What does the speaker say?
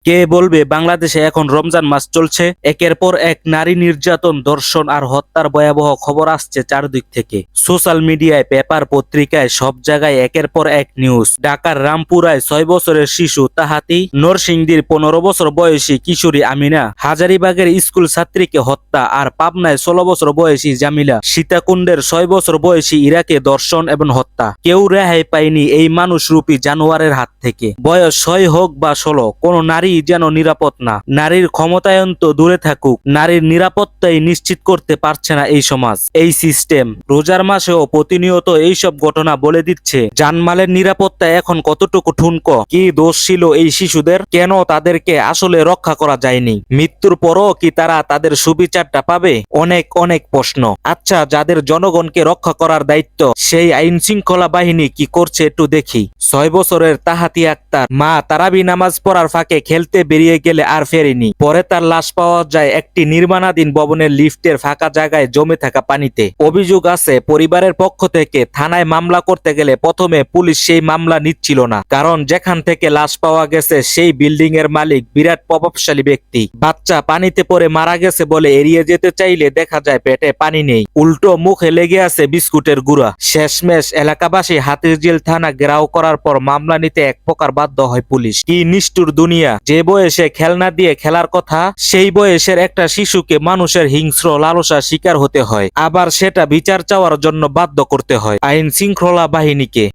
কে বলবে বাংলাদেশে এখন রমজান মাস চলছে? একের পর এক নারী নির্যাতন, ধর্ষণ আর হত্যার ভয়াবহ খবর আসছে চারদিক থেকে। সোশ্যাল মিডিয়ায়, পেপার, পত্রিকায় সব জায়গায় একের পর এক নিউজ। ঢাকার রামপুরায় 6 বছরের শিশু তাহাতি, নরসিংদীর 15 বছর বয়সী কিশোরী আমিনা, হাজারীবাগের স্কুল ছাত্রীকে হত্যা, আর পাবনায় 16 বছর বয়সী জামিলা, সীতাকুণ্ডের 6 বছর বয়সী ইরাকে ধর্ষণ এবং হত্যা। কেউ রেহাই পায়নি এই মানুষরূপী জানোয়ারের হাত থেকে। বয়স 6 হোক বা 16, কোনো নারী যেন নিরাপদ না। নারীর ক্ষমতায়ন তো দূরে থাকুক, নারীর নিরাপত্তাই নিশ্চিত করতে পারছে না এই সমাজ, এই সিস্টেম। রোজার মাসেও প্রতিনিয়ত এইসব ঘটনা বলে দিচ্ছে জানমালের নিরাপত্তা এখন কতটুকু ঠুনকো। কি দোষ ছিল এই শিশুদের? কেন তাদেরকে আসলে রক্ষা করা যায়নি? মৃত্যুর পরও কি তারা তাদের সুবিচারটা পাবে? অনেক অনেক প্রশ্ন। আচ্ছা, যাদের জনগণকে রক্ষা করার দায়িত্ব, সেই আইন শৃঙ্খলা বাহিনী কি করছে একটু দেখি। 6 বছরের তাহাতি আক্তার মা তারাবি নামাজ পড়ার ফাঁকে খেলতে বেরিয়ে গেলে আর ফেরেনি। পরে তার লাশ পাওয়া যায় একটি নির্মাণাধীন ভবনের লিফটের ফাঁকা জায়গায় জমে থাকা পানিতে। অভিযোগ আছে পরিবারের পক্ষ থেকে থানায় মামলা করতে গেলে প্রথমে পুলিশ সেই মামলা নিচ্ছিল না, কারণ যেখান থেকে লাশ পাওয়া গেছে সেই বিল্ডিং এর মালিক বিরাট প্রভাবশালী ব্যক্তি। বাচ্চা পানিতে পড়ে মারা গেছে বলে এড়িয়ে যেতে চাইলে দেখা যায় পেটে পানি নেই, উল্টো মুখে লেগে আছে বিস্কুটের গুঁড়া। শেষমেশ এলাকাবাসী হাতিরঝিল থানা ঘেরাও করার পর মামলা নিতে এক প্রকার বাধ্য হয় পুলিশ। কি নিষ্ঠুর দুনিয়া! যে বয়সে খেলনা দিয়ে খেলার কথা, সেই বয়সের একটা শিশুকে মানুষের হিংস্র লালসার শিকার হতে হয়, আবার সেটা বিচার চাওয়ার জন্য বাধ্য করতে হয় আইন শৃঙ্খলা বাহিনীকে।